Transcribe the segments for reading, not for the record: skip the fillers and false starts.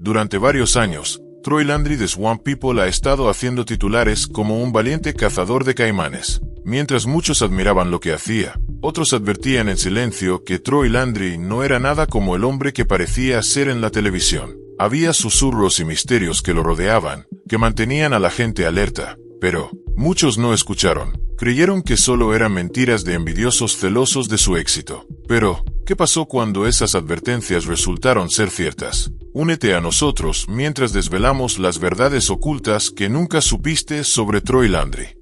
Durante varios años, Troy Landry de Swamp People ha estado haciendo titulares como un valiente cazador de caimanes. Mientras muchos admiraban lo que hacía, otros advertían en silencio que Troy Landry no era nada como el hombre que parecía ser en la televisión. Había susurros y misterios que lo rodeaban, que mantenían a la gente alerta, pero muchos no escucharon. Creyeron que solo eran mentiras de envidiosos celosos de su éxito. Pero, ¿qué pasó cuando esas advertencias resultaron ser ciertas? Únete a nosotros mientras desvelamos las verdades ocultas que nunca supiste sobre Troy Landry.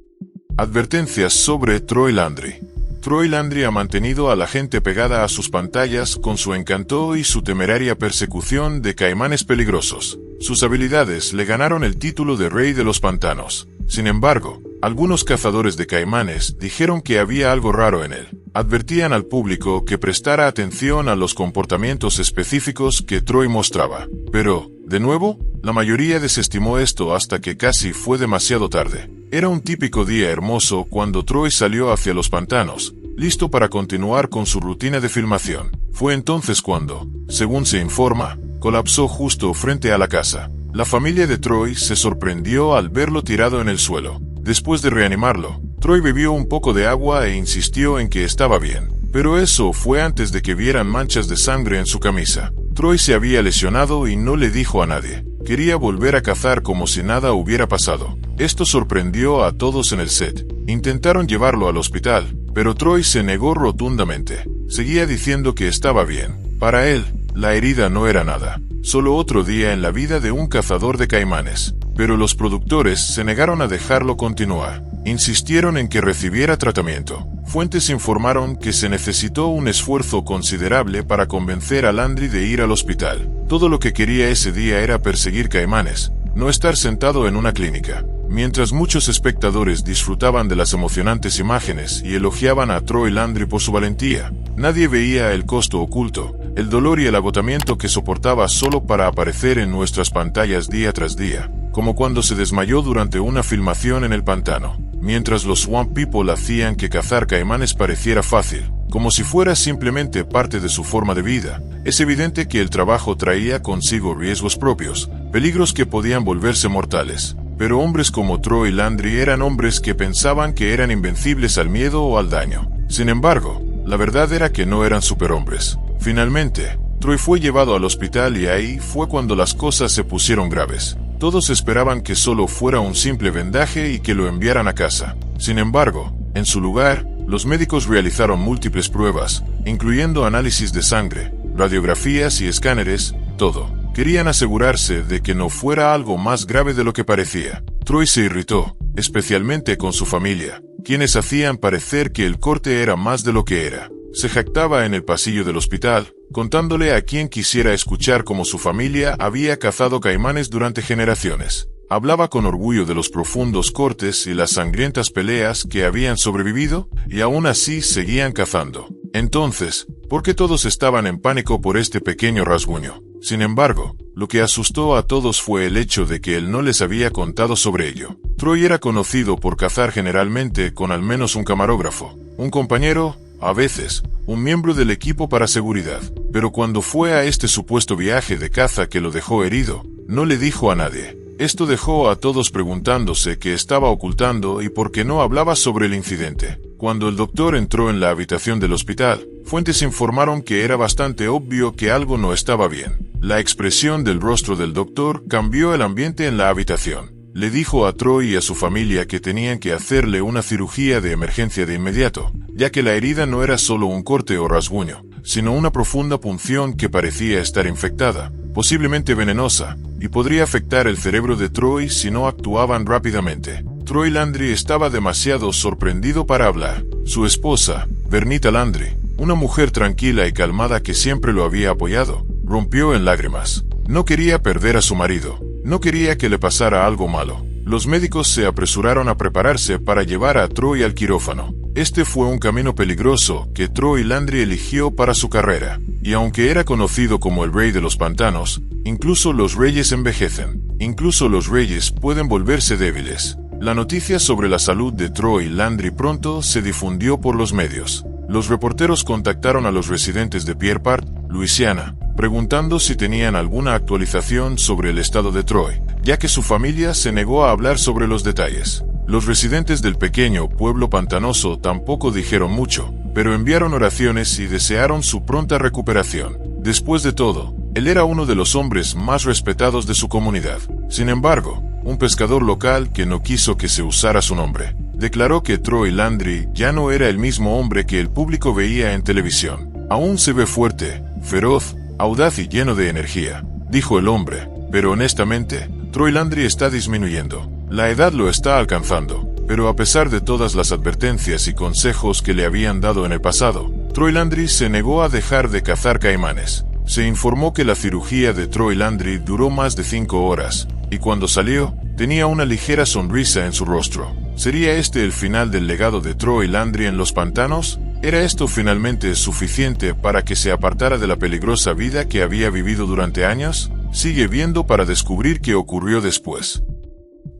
Advertencias sobre Troy Landry. Troy Landry ha mantenido a la gente pegada a sus pantallas con su encanto y su temeraria persecución de caimanes peligrosos. Sus habilidades le ganaron el título de Rey de los Pantanos. Sin embargo, algunos cazadores de caimanes dijeron que había algo raro en él. Advertían al público que prestara atención a los comportamientos específicos que Troy mostraba. Pero, de nuevo, la mayoría desestimó esto hasta que casi fue demasiado tarde. Era un típico día hermoso cuando Troy salió hacia los pantanos, listo para continuar con su rutina de filmación. Fue entonces cuando, según se informa, colapsó justo frente a la casa. La familia de Troy se sorprendió al verlo tirado en el suelo. Después de reanimarlo, Troy bebió un poco de agua e insistió en que estaba bien. Pero eso fue antes de que vieran manchas de sangre en su camisa. Troy se había lesionado y no le dijo a nadie. Quería volver a cazar como si nada hubiera pasado. Esto sorprendió a todos en el set. Intentaron llevarlo al hospital, pero Troy se negó rotundamente. Seguía diciendo que estaba bien. Para él, la herida no era nada. Solo otro día en la vida de un cazador de caimanes. Pero los productores se negaron a dejarlo continuar. Insistieron en que recibiera tratamiento. Fuentes informaron que se necesitó un esfuerzo considerable para convencer a Landry de ir al hospital. Todo lo que quería ese día era perseguir caimanes, no estar sentado en una clínica. Mientras muchos espectadores disfrutaban de las emocionantes imágenes y elogiaban a Troy Landry por su valentía, nadie veía el costo oculto, el dolor y el agotamiento que soportaba solo para aparecer en nuestras pantallas día tras día, como cuando se desmayó durante una filmación en el pantano. Mientras los Swamp People hacían que cazar caimanes pareciera fácil, como si fuera simplemente parte de su forma de vida, es evidente que el trabajo traía consigo riesgos propios, peligros que podían volverse mortales. Pero hombres como Troy Landry eran hombres que pensaban que eran invencibles al miedo o al daño. Sin embargo, la verdad era que no eran superhombres. Finalmente, Troy fue llevado al hospital y ahí fue cuando las cosas se pusieron graves. Todos esperaban que solo fuera un simple vendaje y que lo enviaran a casa. Sin embargo, en su lugar, los médicos realizaron múltiples pruebas, incluyendo análisis de sangre, radiografías y escáneres, todo. Querían asegurarse de que no fuera algo más grave de lo que parecía. Troy se irritó, especialmente con su familia, quienes hacían parecer que el corte era más de lo que era. Se jactaba en el pasillo del hospital, contándole a quien quisiera escuchar cómo su familia había cazado caimanes durante generaciones. Hablaba con orgullo de los profundos cortes y las sangrientas peleas que habían sobrevivido, y aún así seguían cazando. Entonces, ¿por qué todos estaban en pánico por este pequeño rasguño? Sin embargo, lo que asustó a todos fue el hecho de que él no les había contado sobre ello. Troy era conocido por cazar generalmente con al menos un camarógrafo, un compañero, a veces, un miembro del equipo para seguridad. Pero cuando fue a este supuesto viaje de caza que lo dejó herido, no le dijo a nadie. Esto dejó a todos preguntándose qué estaba ocultando y por qué no hablaba sobre el incidente. Cuando el doctor entró en la habitación del hospital, fuentes informaron que era bastante obvio que algo no estaba bien. La expresión del rostro del doctor cambió el ambiente en la habitación. Le dijo a Troy y a su familia que tenían que hacerle una cirugía de emergencia de inmediato, ya que la herida no era solo un corte o rasguño, sino una profunda punción que parecía estar infectada, posiblemente venenosa, y podría afectar el cerebro de Troy si no actuaban rápidamente. Troy Landry estaba demasiado sorprendido para hablar. Su esposa, Vernita Landry, una mujer tranquila y calmada que siempre lo había apoyado, rompió en lágrimas. No quería perder a su marido. No quería que le pasara algo malo. Los médicos se apresuraron a prepararse para llevar a Troy al quirófano. Este fue un camino peligroso que Troy Landry eligió para su carrera. Y aunque era conocido como el Rey de los Pantanos, incluso los reyes envejecen. Incluso los reyes pueden volverse débiles. La noticia sobre la salud de Troy Landry pronto se difundió por los medios. Los reporteros contactaron a los residentes de Pierre Part, Luisiana, preguntando si tenían alguna actualización sobre el estado de Troy, ya que su familia se negó a hablar sobre los detalles. Los residentes del pequeño pueblo pantanoso tampoco dijeron mucho, pero enviaron oraciones y desearon su pronta recuperación. Después de todo, él era uno de los hombres más respetados de su comunidad. Sin embargo, un pescador local que no quiso que se usara su nombre, declaró que Troy Landry ya no era el mismo hombre que el público veía en televisión. Aún se ve fuerte, feroz, audaz y lleno de energía, dijo el hombre, pero honestamente, Troy Landry está disminuyendo. La edad lo está alcanzando, pero a pesar de todas las advertencias y consejos que le habían dado en el pasado, Troy Landry se negó a dejar de cazar caimanes. Se informó que la cirugía de Troy Landry duró más de 5 horas, y cuando salió, tenía una ligera sonrisa en su rostro. ¿Sería este el final del legado de Troy Landry en los pantanos? ¿Era esto finalmente suficiente para que se apartara de la peligrosa vida que había vivido durante años? Sigue viendo para descubrir qué ocurrió después.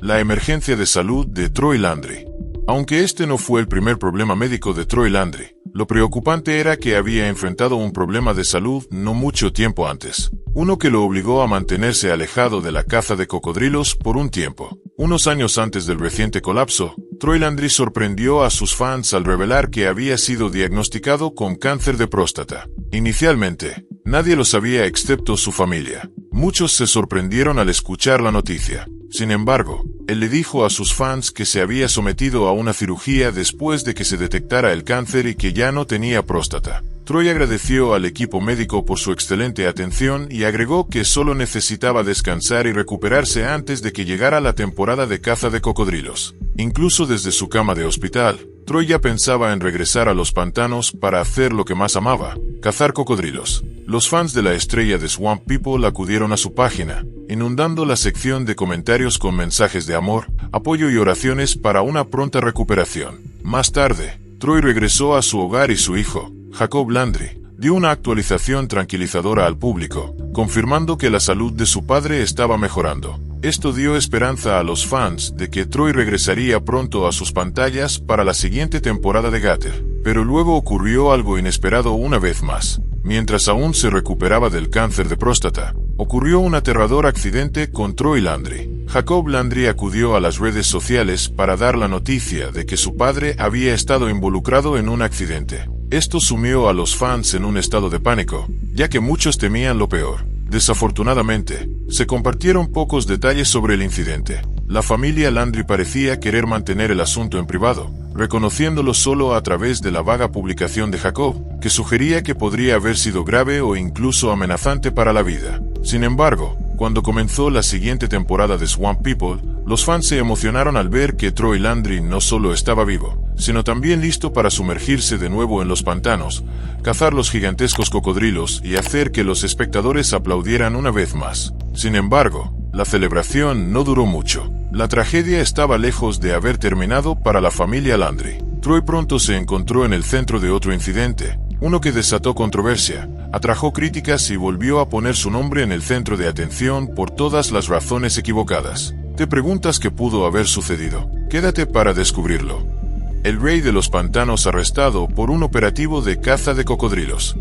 La emergencia de salud de Troy Landry. Aunque este no fue el primer problema médico de Troy Landry, lo preocupante era que había enfrentado un problema de salud no mucho tiempo antes. Uno que lo obligó a mantenerse alejado de la caza de cocodrilos por un tiempo. Unos años antes del reciente colapso, Troy Landry sorprendió a sus fans al revelar que había sido diagnosticado con cáncer de próstata. Inicialmente, nadie lo sabía excepto su familia. Muchos se sorprendieron al escuchar la noticia. Sin embargo, él le dijo a sus fans que se había sometido a una cirugía después de que se detectara el cáncer y que ya no tenía próstata. Troy agradeció al equipo médico por su excelente atención y agregó que solo necesitaba descansar y recuperarse antes de que llegara la temporada de caza de cocodrilos. Incluso desde su cama de hospital, Troy ya pensaba en regresar a los pantanos para hacer lo que más amaba, cazar cocodrilos. Los fans de la estrella de Swamp People acudieron a su página, inundando la sección de comentarios con mensajes de amor, apoyo y oraciones para una pronta recuperación. Más tarde, Troy regresó a su hogar y su hijo, Jacob Landry, dio una actualización tranquilizadora al público, confirmando que la salud de su padre estaba mejorando. Esto dio esperanza a los fans de que Troy regresaría pronto a sus pantallas para la siguiente temporada de Gator. Pero luego ocurrió algo inesperado una vez más. Mientras aún se recuperaba del cáncer de próstata, ocurrió un aterrador accidente con Troy Landry. Jacob Landry acudió a las redes sociales para dar la noticia de que su padre había estado involucrado en un accidente. Esto sumió a los fans en un estado de pánico, ya que muchos temían lo peor. Desafortunadamente, se compartieron pocos detalles sobre el incidente. La familia Landry parecía querer mantener el asunto en privado, reconociéndolo solo a través de la vaga publicación de Jacob, que sugería que podría haber sido grave o incluso amenazante para la vida. Sin embargo, cuando comenzó la siguiente temporada de Swamp People, los fans se emocionaron al ver que Troy Landry no solo estaba vivo, sino también listo para sumergirse de nuevo en los pantanos, cazar los gigantescos cocodrilos y hacer que los espectadores aplaudieran una vez más. Sin embargo, la celebración no duró mucho. La tragedia estaba lejos de haber terminado para la familia Landry. Troy pronto se encontró en el centro de otro incidente, uno que desató controversia, atrajo críticas y volvió a poner su nombre en el centro de atención por todas las razones equivocadas. ¿Te preguntas qué pudo haber sucedido? Quédate para descubrirlo. El rey de los pantanos arrestado por un operativo de caza de cocodrilos.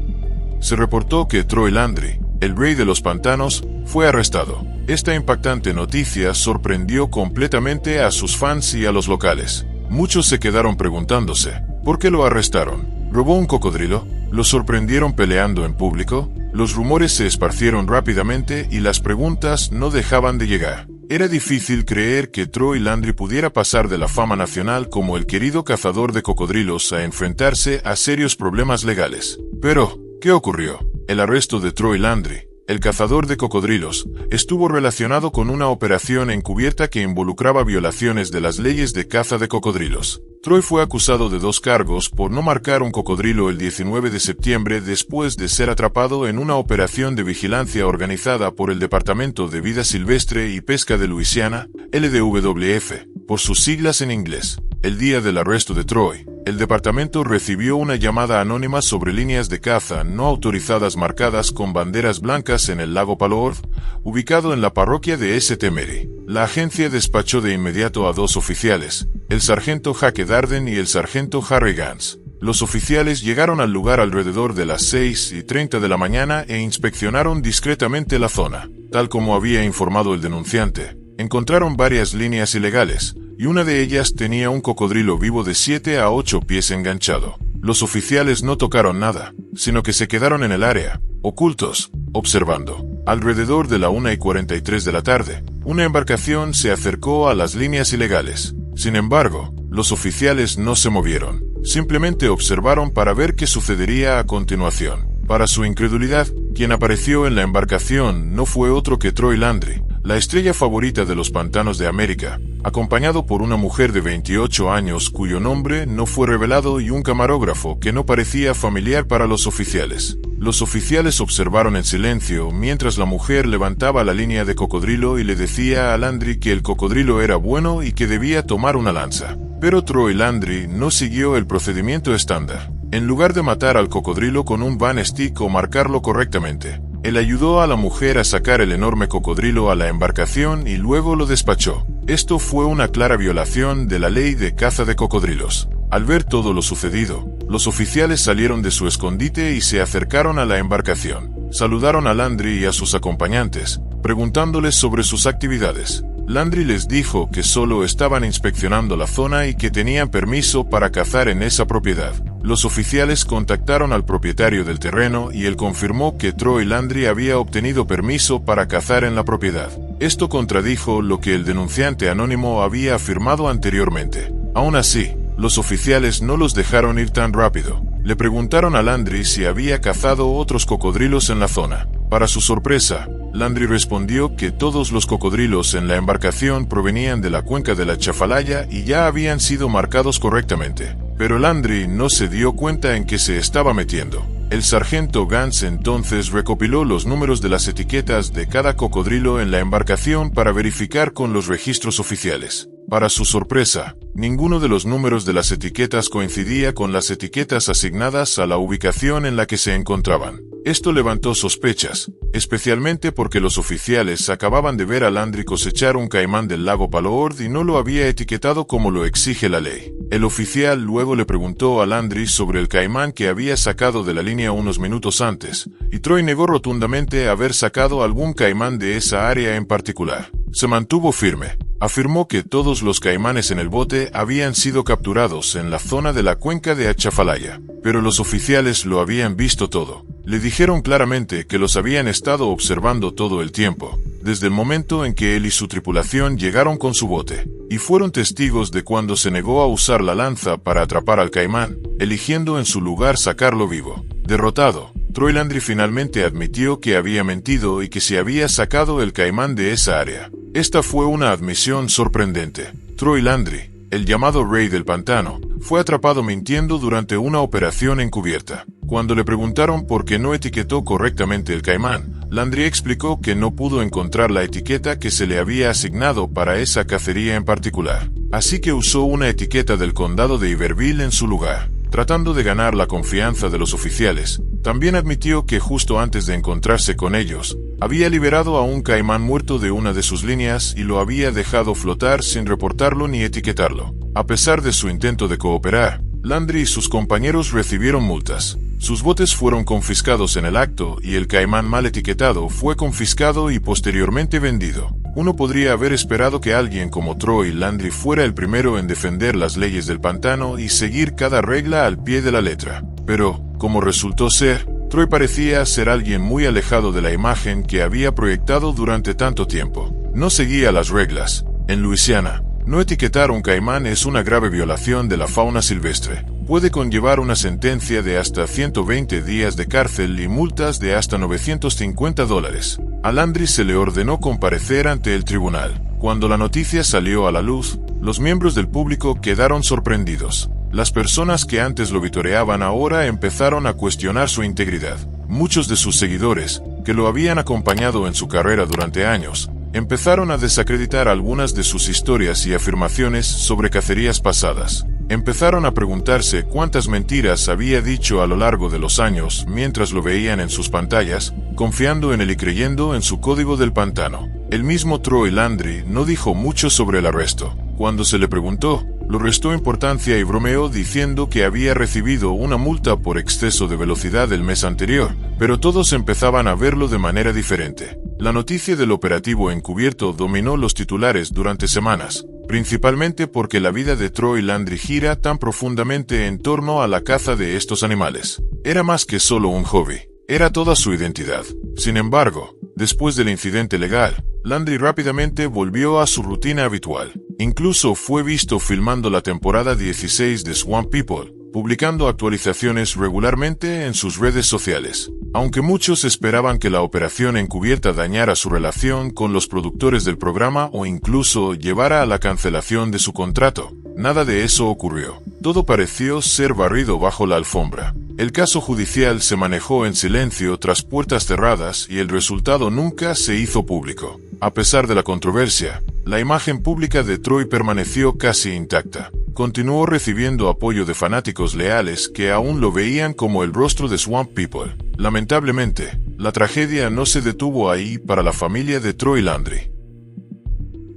Se reportó que Troy Landry, el rey de los pantanos, fue arrestado. Esta impactante noticia sorprendió completamente a sus fans y a los locales. Muchos se quedaron preguntándose, ¿por qué lo arrestaron? ¿Robó un cocodrilo? ¿Lo sorprendieron peleando en público? Los rumores se esparcieron rápidamente y las preguntas no dejaban de llegar. Era difícil creer que Troy Landry pudiera pasar de la fama nacional como el querido cazador de cocodrilos a enfrentarse a serios problemas legales. Pero, ¿qué ocurrió? El arresto de Troy Landry, el cazador de cocodrilos, estuvo relacionado con una operación encubierta que involucraba violaciones de las leyes de caza de cocodrilos. Troy fue acusado de 2 cargos por no marcar un cocodrilo el 19 de septiembre después de ser atrapado en una operación de vigilancia organizada por el Departamento de Vida Silvestre y Pesca de Luisiana, LDWF, por sus siglas en inglés. El día del arresto de Troy, el departamento recibió una llamada anónima sobre líneas de caza no autorizadas marcadas con banderas blancas en el lago Palo Orth, ubicado en la parroquia de St. Mary. La agencia despachó de inmediato a 2 oficiales, el sargento Hake Darden y el sargento Harry Gans. Los oficiales llegaron al lugar alrededor de las 6:30 de la mañana e inspeccionaron discretamente la zona. Tal como había informado el denunciante, encontraron varias líneas ilegales, y una de ellas tenía un cocodrilo vivo de 7 a 8 pies enganchado. Los oficiales no tocaron nada, sino que se quedaron en el área, ocultos, observando. Alrededor de la 1:43 de la tarde, una embarcación se acercó a las líneas ilegales. Sin embargo, los oficiales no se movieron, simplemente observaron para ver qué sucedería a continuación. Para su incredulidad, quien apareció en la embarcación no fue otro que Troy Landry, la estrella favorita de los pantanos de América, acompañado por una mujer de 28 años cuyo nombre no fue revelado y un camarógrafo que no parecía familiar para los oficiales. Los oficiales observaron en silencio mientras la mujer levantaba la línea de cocodrilo y le decía a Landry que el cocodrilo era bueno y que debía tomar una lanza. Pero Troy Landry no siguió el procedimiento estándar. En lugar de matar al cocodrilo con un van stick o marcarlo correctamente, él ayudó a la mujer a sacar el enorme cocodrilo a la embarcación y luego lo despachó. Esto fue una clara violación de la ley de caza de cocodrilos. Al ver todo lo sucedido, los oficiales salieron de su escondite y se acercaron a la embarcación. Saludaron a Landry y a sus acompañantes, preguntándoles sobre sus actividades. Landry les dijo que solo estaban inspeccionando la zona y que tenían permiso para cazar en esa propiedad. Los oficiales contactaron al propietario del terreno y él confirmó que Troy Landry había obtenido permiso para cazar en la propiedad. Esto contradijo lo que el denunciante anónimo había afirmado anteriormente. Aún así, los oficiales no los dejaron ir tan rápido. Le preguntaron a Landry si había cazado otros cocodrilos en la zona. Para su sorpresa, Landry respondió que todos los cocodrilos en la embarcación provenían de la cuenca de la Chafalaya y ya habían sido marcados correctamente. Pero Landry no se dio cuenta en qué se estaba metiendo. El sargento Gans entonces recopiló los números de las etiquetas de cada cocodrilo en la embarcación para verificar con los registros oficiales. Para su sorpresa, ninguno de los números de las etiquetas coincidía con las etiquetas asignadas a la ubicación en la que se encontraban. Esto levantó sospechas, especialmente porque los oficiales acababan de ver a Landry cosechar un caimán del lago Paloord y no lo había etiquetado como lo exige la ley. El oficial luego le preguntó a Landry sobre el caimán que había sacado de la línea unos minutos antes, y Troy negó rotundamente haber sacado algún caimán de esa área en particular. Se mantuvo firme. Afirmó que todos los caimanes en el bote habían sido capturados en la zona de la cuenca de Achafalaya, pero los oficiales lo habían visto todo. Le dijeron claramente que los habían estado observando todo el tiempo, desde el momento en que él y su tripulación llegaron con su bote, y fueron testigos de cuando se negó a usar la lanza para atrapar al caimán, eligiendo en su lugar sacarlo vivo. Derrotado, Troy Landry finalmente admitió que había mentido y que se había sacado el caimán de esa área. Esta fue una admisión sorprendente. Troy Landry, el llamado Rey del Pantano, fue atrapado mintiendo durante una operación encubierta. Cuando le preguntaron por qué no etiquetó correctamente el caimán, Landry explicó que no pudo encontrar la etiqueta que se le había asignado para esa cacería en particular. Así que usó una etiqueta del condado de Iberville en su lugar, tratando de ganar la confianza de los oficiales. También admitió que justo antes de encontrarse con ellos, había liberado a un caimán muerto de una de sus líneas y lo había dejado flotar sin reportarlo ni etiquetarlo. A pesar de su intento de cooperar, Landry y sus compañeros recibieron multas. Sus botes fueron confiscados en el acto y el caimán mal etiquetado fue confiscado y posteriormente vendido. Uno podría haber esperado que alguien como Troy Landry fuera el primero en defender las leyes del pantano y seguir cada regla al pie de la letra. Pero, como resultó ser, Troy parecía ser alguien muy alejado de la imagen que había proyectado durante tanto tiempo. No seguía las reglas. En Luisiana, no etiquetar un caimán es una grave violación de la fauna silvestre. Puede conllevar una sentencia de hasta 120 días de cárcel y multas de hasta $950. A Landry se le ordenó comparecer ante el tribunal. Cuando la noticia salió a la luz, los miembros del público quedaron sorprendidos. Las personas que antes lo vitoreaban ahora empezaron a cuestionar su integridad. Muchos de sus seguidores, que lo habían acompañado en su carrera durante años, empezaron a desacreditar algunas de sus historias y afirmaciones sobre cacerías pasadas. Empezaron a preguntarse cuántas mentiras había dicho a lo largo de los años mientras lo veían en sus pantallas, confiando en él y creyendo en su código del pantano. El mismo Troy Landry no dijo mucho sobre el arresto. Cuando se le preguntó, lo restó importancia y bromeó diciendo que había recibido una multa por exceso de velocidad el mes anterior, pero todos empezaban a verlo de manera diferente. La noticia del operativo encubierto dominó los titulares durante semanas, principalmente porque la vida de Troy Landry gira tan profundamente en torno a la caza de estos animales. Era más que solo un hobby, era toda su identidad. Sin embargo, después del incidente legal, Landry rápidamente volvió a su rutina habitual. Incluso fue visto filmando la temporada 16 de Swamp People, publicando actualizaciones regularmente en sus redes sociales. Aunque muchos esperaban que la operación encubierta dañara su relación con los productores del programa o incluso llevara a la cancelación de su contrato, nada de eso ocurrió. Todo pareció ser barrido bajo la alfombra. El caso judicial se manejó en silencio tras puertas cerradas y el resultado nunca se hizo público. A pesar de la controversia, la imagen pública de Troy permaneció casi intacta. Continuó recibiendo apoyo de fanáticos leales que aún lo veían como el rostro de Swamp People. Lamentablemente, la tragedia no se detuvo ahí para la familia de Troy Landry.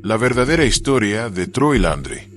La verdadera historia de Troy Landry.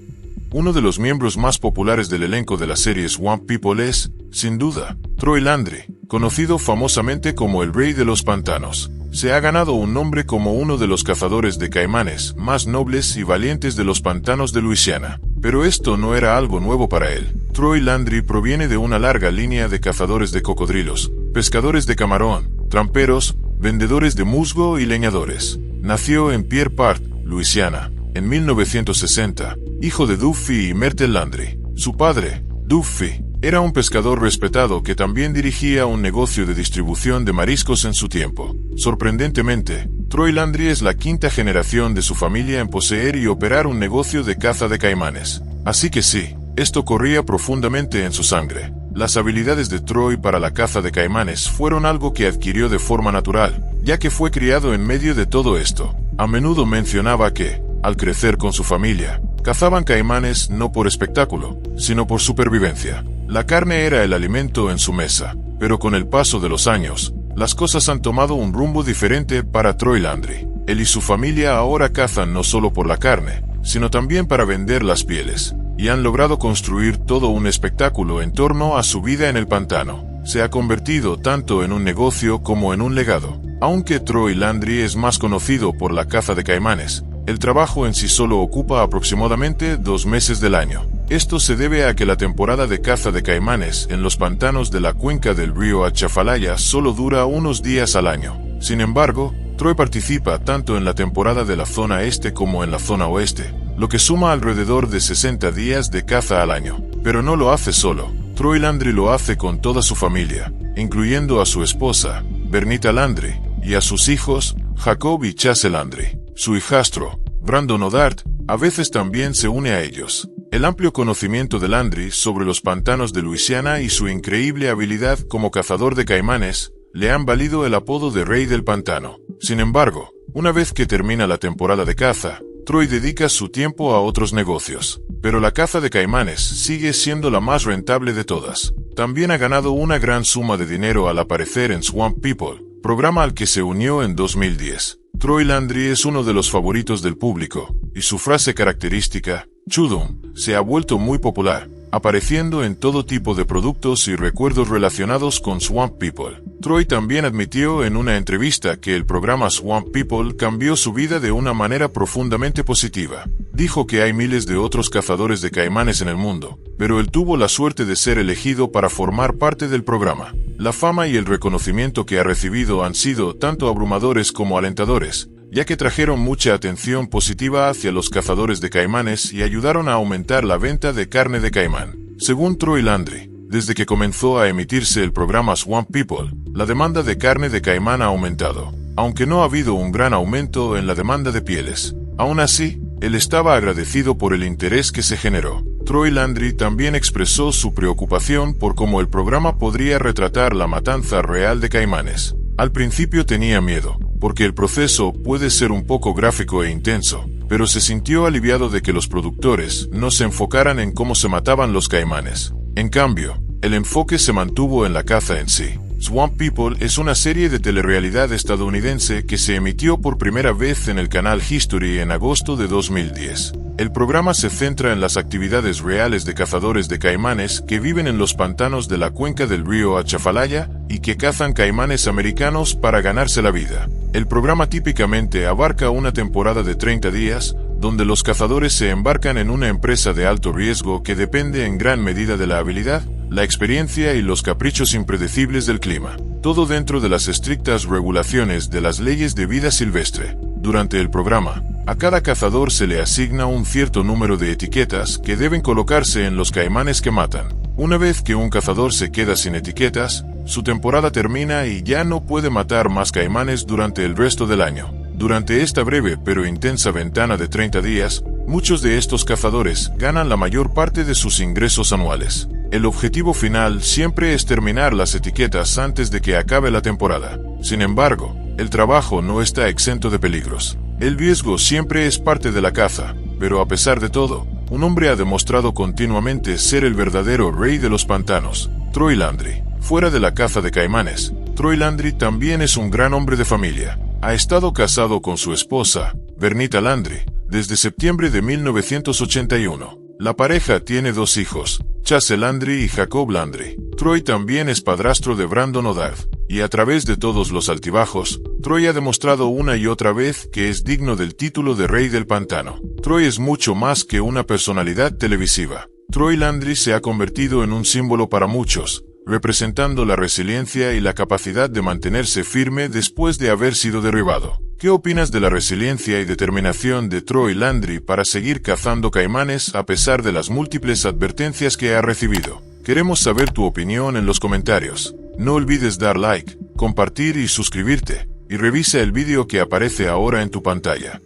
Uno de los miembros más populares del elenco de la serie Swamp People es, sin duda, Troy Landry, conocido famosamente como el Rey de los Pantanos. Se ha ganado un nombre como uno de los cazadores de caimanes más nobles y valientes de los pantanos de Luisiana. Pero esto no era algo nuevo para él. Troy Landry proviene de una larga línea de cazadores de cocodrilos, pescadores de camarón, tramperos, vendedores de musgo y leñadores. Nació en Pierre Part, Luisiana, en 1960, hijo de Duffy y Myrtle Landry. Su padre, Duffy, era un pescador respetado que también dirigía un negocio de distribución de mariscos en su tiempo. Sorprendentemente, Troy Landry es la quinta generación de su familia en poseer y operar un negocio de caza de caimanes. Así que sí, esto corría profundamente en su sangre. Las habilidades de Troy para la caza de caimanes fueron algo que adquirió de forma natural, ya que fue criado en medio de todo esto. A menudo mencionaba que, al crecer con su familia, cazaban caimanes no por espectáculo, sino por supervivencia. La carne era el alimento en su mesa, pero con el paso de los años, las cosas han tomado un rumbo diferente para Troy Landry. Él y su familia ahora cazan no solo por la carne, sino también para vender las pieles, y han logrado construir todo un espectáculo en torno a su vida en el pantano. Se ha convertido tanto en un negocio como en un legado. Aunque Troy Landry es más conocido por la caza de caimanes, el trabajo en sí solo ocupa aproximadamente 2 meses del año. Esto se debe a que la temporada de caza de caimanes en los pantanos de la cuenca del río Atchafalaya solo dura unos días al año. Sin embargo, Troy participa tanto en la temporada de la zona este como en la zona oeste, lo que suma alrededor de 60 días de caza al año. Pero no lo hace solo. Troy Landry lo hace con toda su familia, incluyendo a su esposa, Bernita Landry, y a sus hijos, Jacob y Chase Landry. Su hijastro, Brandon O'Dart, a veces también se une a ellos. El amplio conocimiento de Landry sobre los pantanos de Luisiana y su increíble habilidad como cazador de caimanes le han valido el apodo de Rey del Pantano. Sin embargo, una vez que termina la temporada de caza, Troy dedica su tiempo a otros negocios. Pero la caza de caimanes sigue siendo la más rentable de todas. También ha ganado una gran suma de dinero al aparecer en Swamp People, programa al que se unió en 2010. Troy Landry es uno de los favoritos del público, y su frase característica, "Chudum", se ha vuelto muy popular, apareciendo en todo tipo de productos y recuerdos relacionados con Swamp People. Troy también admitió en una entrevista que el programa Swamp People cambió su vida de una manera profundamente positiva. Dijo que hay miles de otros cazadores de caimanes en el mundo, pero él tuvo la suerte de ser elegido para formar parte del programa. La fama y el reconocimiento que ha recibido han sido tanto abrumadores como alentadores, ya que trajeron mucha atención positiva hacia los cazadores de caimanes y ayudaron a aumentar la venta de carne de caimán. Según Troy Landry, desde que comenzó a emitirse el programa Swamp People, la demanda de carne de caimán ha aumentado, aunque no ha habido un gran aumento en la demanda de pieles. Aún así, él estaba agradecido por el interés que se generó. Troy Landry también expresó su preocupación por cómo el programa podría retratar la matanza real de caimanes. Al principio tenía miedo, porque el proceso puede ser un poco gráfico e intenso, pero se sintió aliviado de que los productores no se enfocaran en cómo se mataban los caimanes. En cambio, el enfoque se mantuvo en la caza en sí. Swamp People es una serie de telerrealidad estadounidense que se emitió por primera vez en el canal History en agosto de 2010. El programa se centra en las actividades reales de cazadores de caimanes que viven en los pantanos de la cuenca del río Atchafalaya y que cazan caimanes americanos para ganarse la vida. El programa típicamente abarca una temporada de 30 días, donde los cazadores se embarcan en una empresa de alto riesgo que depende en gran medida de la habilidad, la experiencia y los caprichos impredecibles del clima. Todo dentro de las estrictas regulaciones de las leyes de vida silvestre. Durante el programa, a cada cazador se le asigna un cierto número de etiquetas que deben colocarse en los caimanes que matan. Una vez que un cazador se queda sin etiquetas, su temporada termina y ya no puede matar más caimanes durante el resto del año. Durante esta breve pero intensa ventana de 30 días, muchos de estos cazadores ganan la mayor parte de sus ingresos anuales. El objetivo final siempre es terminar las etiquetas antes de que acabe la temporada. Sin embargo, el trabajo no está exento de peligros. El riesgo siempre es parte de la caza, pero a pesar de todo, un hombre ha demostrado continuamente ser el verdadero rey de los pantanos, Troy Landry. Fuera de la caza de caimanes, Troy Landry también es un gran hombre de familia. Ha estado casado con su esposa, Vernita Landry, desde septiembre de 1981. La pareja tiene 2 hijos, Chase Landry y Jacob Landry. Troy también es padrastro de Brandon O'Dard, y a través de todos los altibajos, Troy ha demostrado una y otra vez que es digno del título de Rey del Pantano. Troy es mucho más que una personalidad televisiva. Troy Landry se ha convertido en un símbolo para muchos, representando la resiliencia y la capacidad de mantenerse firme después de haber sido derribado. ¿Qué opinas de la resiliencia y determinación de Troy Landry para seguir cazando caimanes a pesar de las múltiples advertencias que ha recibido? Queremos saber tu opinión en los comentarios. No olvides dar like, compartir y suscribirte, y revisa el vídeo que aparece ahora en tu pantalla.